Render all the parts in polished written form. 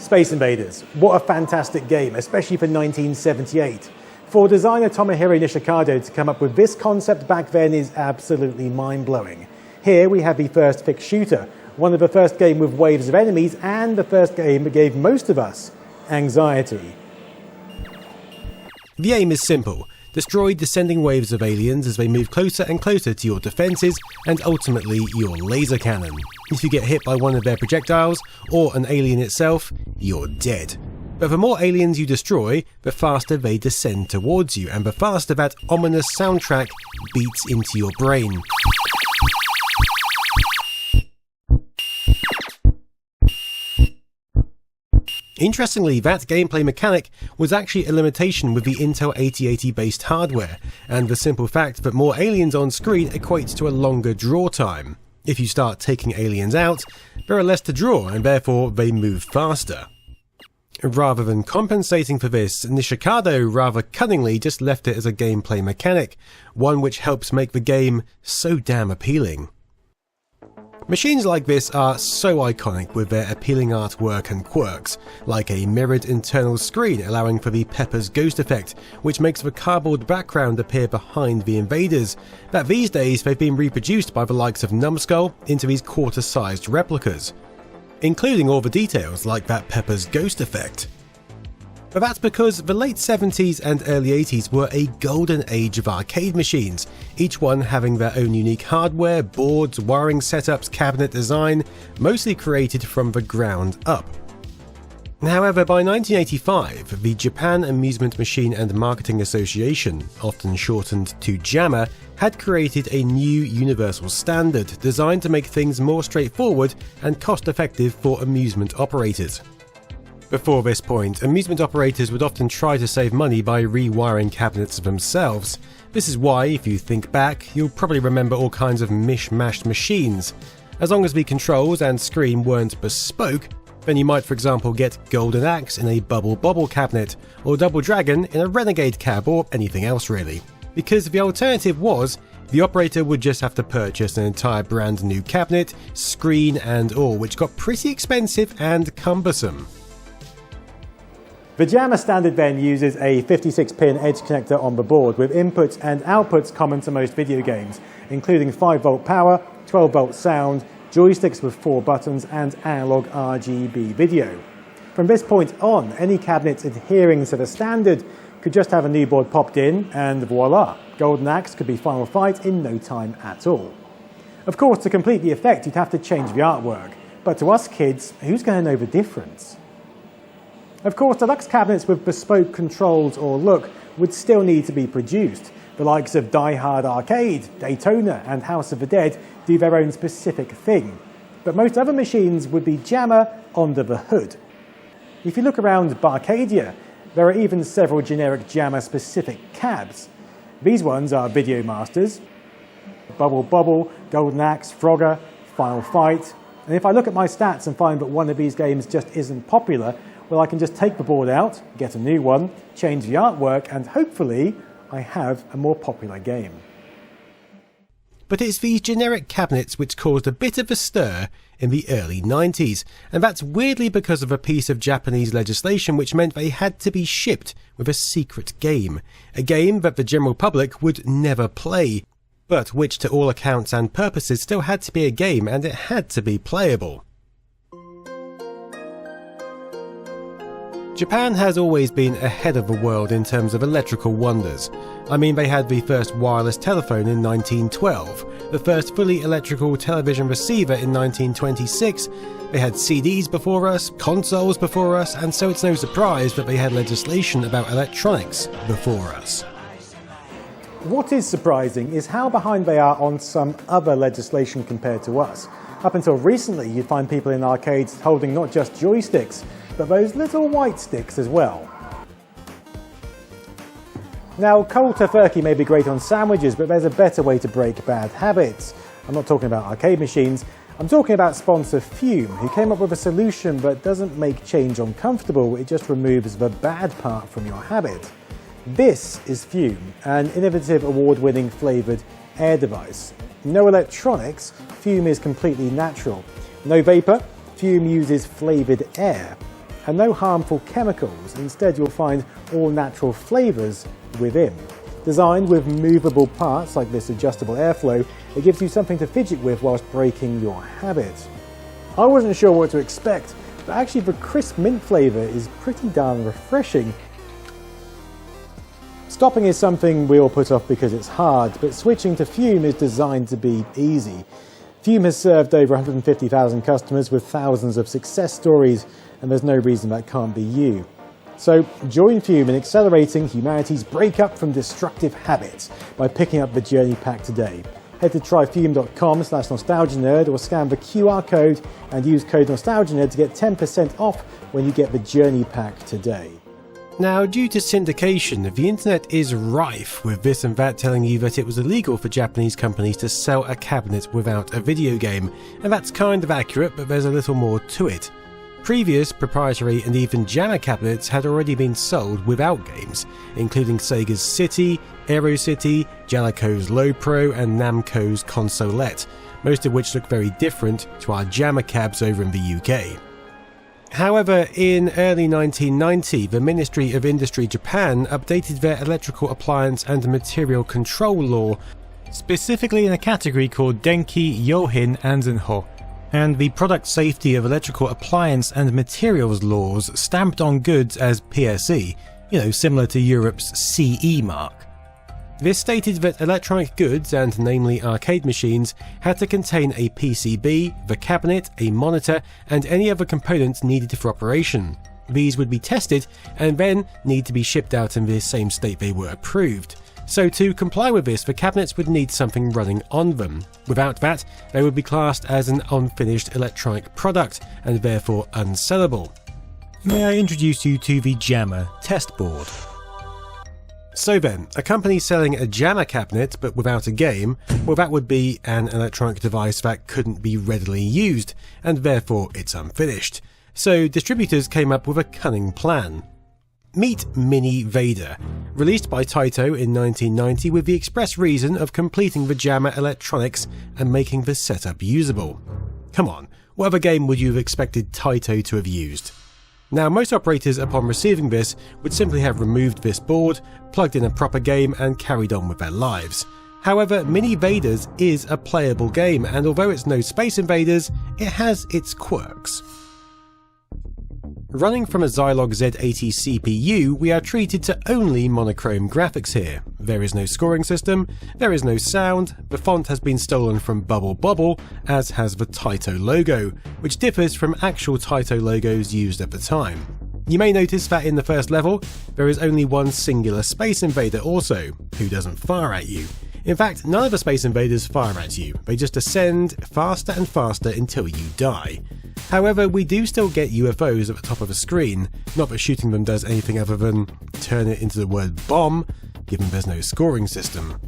Space Invaders. What a fantastic game, especially for 1978. For designer Tomohiro Nishikado to come up with this concept back then is absolutely mind-blowing. Here we have the first fixed shooter, one of the first games with waves of enemies, and the first game that gave most of us anxiety. The aim is simple. Destroy descending waves of aliens as they move closer and closer to your defences and ultimately your laser cannon. If you get hit by one of their projectiles, or an alien itself, you're dead. But the more aliens you destroy, the faster they descend towards you, and the faster that ominous soundtrack beats into your brain. Interestingly, that gameplay mechanic was actually a limitation with the Intel 8080 based hardware, and the simple fact that more aliens on screen equates to a longer draw time. If you start taking aliens out, there are less to draw and therefore they move faster. Rather than compensating for this, Nishikado rather cunningly just left it as a gameplay mechanic, one which helps make the game so damn appealing. Machines like this are so iconic with their appealing artwork and quirks, like a mirrored internal screen allowing for the Pepper's ghost effect, which makes the cardboard background appear behind the invaders, that these days they've been reproduced by the likes of Numskull into these quarter-sized replicas, including all the details like that Pepper's ghost effect. But that's because the late 70s and early 80s were a golden age of arcade machines, each one having their own unique hardware, boards, wiring setups, cabinet design, mostly created from the ground up. However, by 1985, the Japan Amusement Machine and Marketing Association, often shortened to JAMMA, had created a new universal standard designed to make things more straightforward and cost-effective for amusement operators. Before this point, amusement operators would often try to save money by rewiring cabinets themselves. This is why, if you think back, you'll probably remember all kinds of mishmashed machines. As long as the controls and screen weren't bespoke, then you might for example get Golden Axe in a Bubble Bobble cabinet, or Double Dragon in a Renegade cab, or anything else really. Because the alternative was, the operator would just have to purchase an entire brand new cabinet, screen and all, which got pretty expensive and cumbersome. The JAMMA standard then uses a 56-pin edge connector on the board with inputs and outputs common to most video games, including 5-volt power, 12-volt sound, joysticks with 4 buttons and analog RGB video. From this point on, any cabinet adhering to the standard could just have a new board popped in and voila, Golden Axe could be Final Fight in no time at all. Of course, to complete the effect you'd have to change the artwork, but to us kids, who's going to know the difference? Of course, deluxe cabinets with bespoke controls or look would still need to be produced. The likes of Die Hard Arcade, Daytona and House of the Dead do their own specific thing. But most other machines would be JAMMA under the hood. If you look around Barcadia, there are even several generic JAMMA specific cabs. These ones are Video Masters, Bubble Bobble, Golden Axe, Frogger, Final Fight. And if I look at my stats and find that one of these games just isn't popular, well, I can just take the board out, get a new one, change the artwork, and hopefully I have a more popular game. But it's these generic cabinets which caused a bit of a stir in the early 90s, and that's weirdly because of a piece of Japanese legislation which meant they had to be shipped with a secret game, a game that the general public would never play, but which to all accounts and purposes still had to be a game and it had to be playable. Japan has always been ahead of the world in terms of electrical wonders. I mean, they had the first wireless telephone in 1912, the first fully electrical television receiver in 1926, they had CDs before us, consoles before us, and so it's no surprise that they had legislation about electronics before us. What is surprising is how behind they are on some other legislation compared to us. Up until recently, you'd find people in arcades holding not just joysticks, but those little white sticks as well. Now, cold tofurkey may be great on sandwiches, but there's a better way to break bad habits. I'm not talking about arcade machines, I'm talking about sponsor Fume, who came up with a solution that doesn't make change uncomfortable, it just removes the bad part from your habit. This is Fume, an innovative award-winning flavoured air device. No electronics, Fume is completely natural. No vapour, Fume uses flavoured air. and no harmful chemicals. Instead, you'll find all natural flavours within. Designed with movable parts like this adjustable airflow, it gives you something to fidget with whilst breaking your habit. I wasn't sure what to expect, but actually the crisp mint flavour is pretty darn refreshing. Stopping is something we all put off because it's hard, but switching to Fume is designed to be easy. Fume has served over 150,000 customers with thousands of success stories, and there's no reason that can't be you. So join Fume in accelerating humanity's breakup from destructive habits by picking up the Journey Pack today. Head to tryfume.com/nostalgianerd or scan the QR code and use code nostalgianerd to get 10% off when you get the Journey Pack today. Now, due to syndication, the internet is rife with this and that telling you that it was illegal for Japanese companies to sell a cabinet without a video game, and that's kind of accurate, but there's a little more to it. Previous proprietary and even JAMMA cabinets had already been sold without games, including Sega's City, Aero City, Jaleco's Low Pro and Namco's Consolette, most of which look very different to our JAMMA cabs over in the UK. However, in early 1990, the Ministry of Industry Japan updated their electrical appliance and material control law, specifically in a category called Denki Yohin Anzenho, and the product safety of electrical appliance and materials laws stamped on goods as PSE, similar to Europe's CE mark. This stated that electronic goods, and namely arcade machines, had to contain a PCB, the cabinet, a monitor, and any other components needed for operation. These would be tested and then need to be shipped out in the same state they were approved. So to comply with this, the cabinets would need something running on them. Without that, they would be classed as an unfinished electronic product and therefore unsellable. May I introduce you to the JAMMA test board? So then, a company selling a JAMMA cabinet but without a game, well, that would be an electronic device that couldn't be readily used, and therefore it's unfinished. So distributors came up with a cunning plan. Meet Minivader, released by Taito in 1990 with the express reason of completing the JAMMA electronics and making the setup usable. Come on, what other game would you have expected Taito to have used? Now, most operators upon receiving this would simply have removed this board, plugged in a proper game and carried on with their lives. However, Minivaders is a playable game, and although it's no Space Invaders, it has its quirks. Running from a Zilog Z80 CPU, we are treated to only monochrome graphics here. There is no scoring system, there is no sound, the font has been stolen from Bubble Bobble, as has the Taito logo, which differs from actual Taito logos used at the time. You may notice that in the first level, there is only one singular Space Invader also, who doesn't fire at you. In fact, none of the Space Invaders fire at you, they just ascend faster and faster until you die. However, we do still get UFOs at the top of the screen, not that shooting them does anything other than turn it into the word bomb, given there's no scoring system.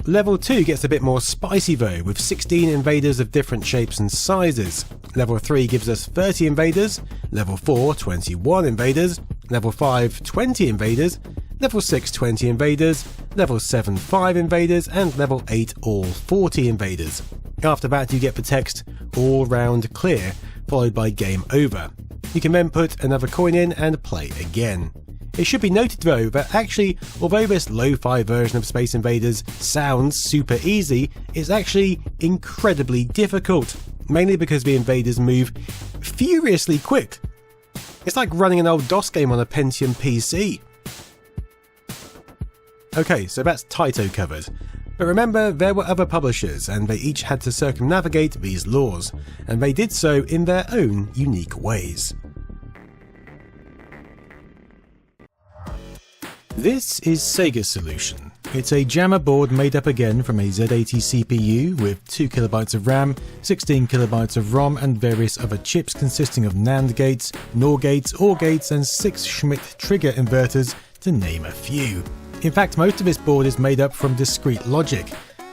Level 2 gets a bit more spicy though, with 16 invaders of different shapes and sizes. Level 3 gives us 30 invaders, Level 4 21 invaders, Level 5 20 invaders, Level 6 20 invaders, Level 7 5 invaders, and Level 8 all 40 invaders. After that you get the text all round clear, followed by game over. You can then put another coin in and play again. It should be noted though that actually, although this lo-fi version of Space Invaders sounds super easy, it's actually incredibly difficult, mainly because the invaders move furiously quick. It's like running an old DOS game on a Pentium PC. Okay, so that's Taito covered. But remember, there were other publishers, and they each had to circumnavigate these laws, and they did so in their own unique ways. This is Sega's solution. It's a JAMMA board made up again from a Z80 CPU with 2KB of RAM, 16KB of ROM and various other chips consisting of NAND gates, NOR gates, OR gates and 6 Schmitt trigger inverters, to name a few. In fact, most of this board is made up from discrete logic.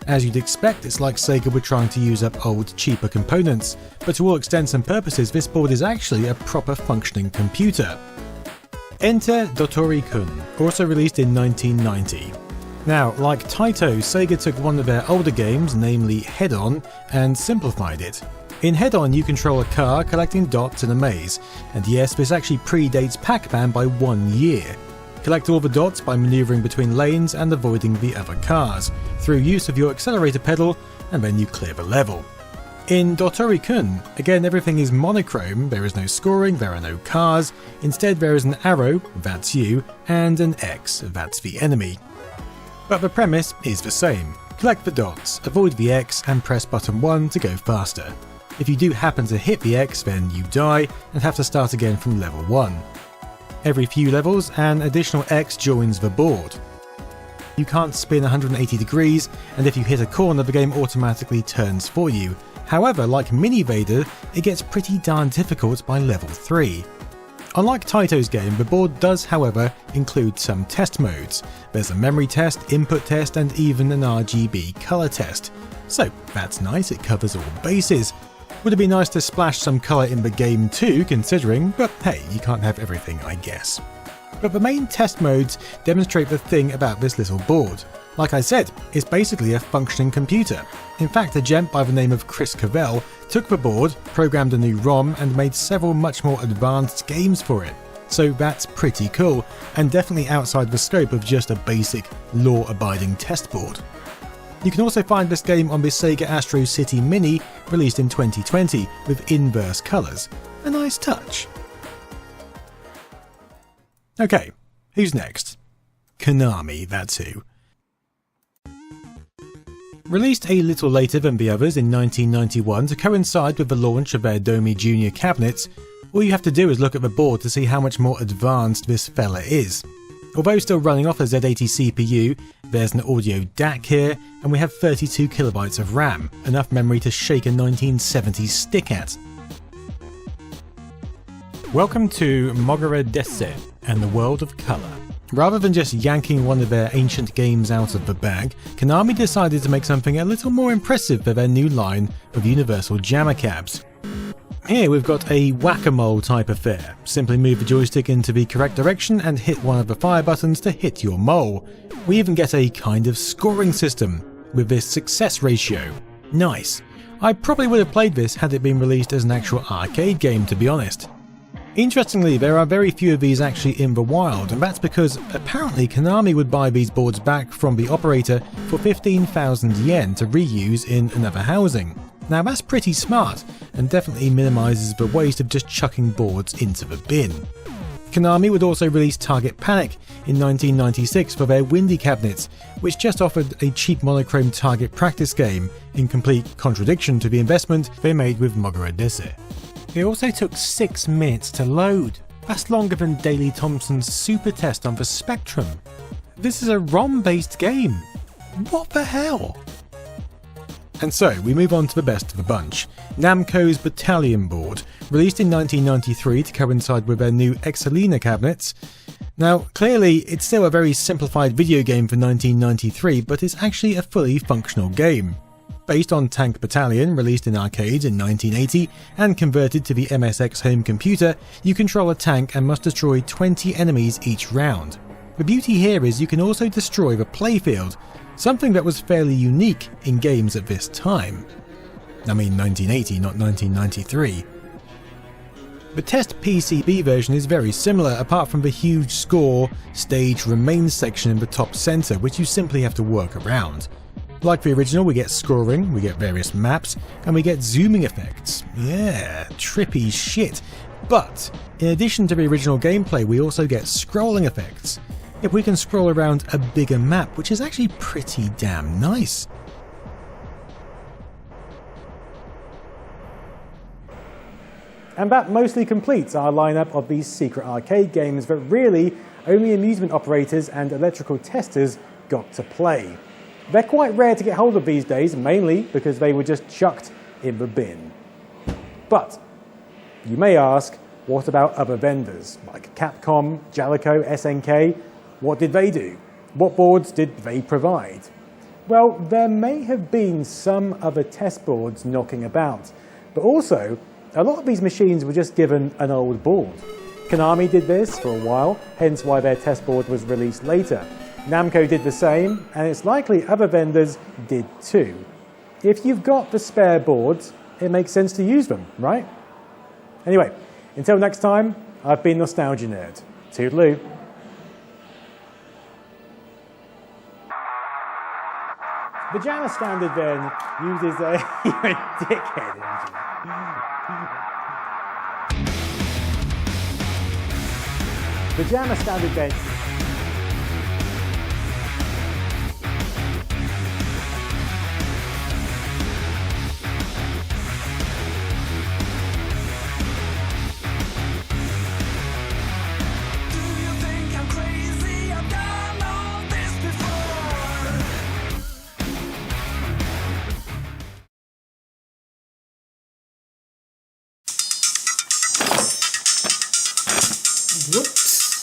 As you'd expect, it's like Sega were trying to use up old, cheaper components, but to all intents and purposes this board is actually a proper functioning computer. Enter Dottori Kun, also released in 1990. Now, like Taito, Sega took one of their older games, namely Head On, and simplified it. In Head-On you control a car collecting dots in a maze, and yes, this actually predates Pac-Man by 1 year. Collect all the dots by manoeuvring between lanes and avoiding the other cars, through use of your accelerator pedal, and then you clear the level. In Dottori Kun, again everything is monochrome, there is no scoring, there are no cars, instead there is an arrow, that's you, and an X, that's the enemy. But the premise is the same. Collect the dots, avoid the X, and press button 1 to go faster. If you do happen to hit the X, then you die and have to start again from level 1. Every few levels, an additional X joins the board. You can't spin 180 degrees, and if you hit a corner the game automatically turns for you. However, like Minivader, it gets pretty darn difficult by level 3. Unlike Taito's game, the board does however include some test modes. There's a memory test, input test, and even an RGB colour test. So that's nice, it covers all bases. Would it be nice to splash some colour in the game too, considering, but hey, you can't have everything I guess. But the main test modes demonstrate the thing about this little board. Like I said, it's basically a functioning computer. In fact, a gent by the name of Chris Cavell took the board, programmed a new ROM, and made several much more advanced games for it. So that's pretty cool, and definitely outside the scope of just a basic, law-abiding test board. You can also find this game on the Sega Astro City Mini, released in 2020, with inverse colours. A nice touch. Okay, who's next? Konami, that's who. Released a little later than the others in 1991 to coincide with the launch of their Domi Jr. cabinets, all you have to do is look at the board to see how much more advanced this fella is. Although still running off a Z80 CPU, there's an audio DAC here, and we have 32 kilobytes of RAM, enough memory to shake a 1970s stick at. Welcome to Mogura Desse and the world of colour. Rather than just yanking one of their ancient games out of the bag, Konami decided to make something a little more impressive for their new line of universal JAMMA cabs. Here we've got a whack-a-mole type affair. Simply move the joystick into the correct direction and hit one of the fire buttons to hit your mole. We even get a kind of scoring system, with this success ratio. Nice. I probably would have played this had it been released as an actual arcade game, to be honest. Interestingly, there are very few of these actually in the wild, and that's because apparently Konami would buy these boards back from the operator for 15,000 yen to reuse in another housing. Now that's pretty smart, and definitely minimises the waste of just chucking boards into the bin. Konami would also release Target Panic in 1996 for their Windy cabinets, which just offered a cheap monochrome target practice game, in complete contradiction to the investment they made with Mogura Desse. It also took 6 minutes to load. That's longer than Daley Thompson's super test on the Spectrum. This is a ROM-based game. What the hell? And so, we move on to the best of the bunch. Namco's Battalion board, released in 1993 to coincide with their new Excelina cabinets. Now, clearly, it's still a very simplified video game for 1993, but it's actually a fully functional game. Based on Tank Battalion, released in arcades in 1980 and converted to the MSX home computer, you control a tank and must destroy 20 enemies each round. The beauty here is you can also destroy the playfield, something that was fairly unique in games at this time. I mean 1980, not 1993. The test PCB version is very similar, apart from the huge score, stage, remains section in the top centre, which you simply have to work around. Like the original, we get scoring, we get various maps, and we get zooming effects. Yeah, trippy shit. But, in addition to the original gameplay, we also get scrolling effects. If we can scroll around a bigger map, which is actually pretty damn nice. And that mostly completes our lineup of these secret arcade games that really only amusement operators and electrical testers got to play. They're quite rare to get hold of these days, mainly because they were just chucked in the bin. But you may ask, what about other vendors like Capcom, Jalico, SNK? What did they do? What boards did they provide? Well, there may have been some other test boards knocking about, but also a lot of these machines were just given an old board. Konami did this for a while, hence why their test board was released later. Namco did the same, and it's likely other vendors did too. If you've got the spare boards, it makes sense to use them, right? Anyway, until next time, I've been Nostalgia Nerd. Toodaloo. The JAMMA standard then uses a... You're a dickhead, aren't you? The JAMMA standard then...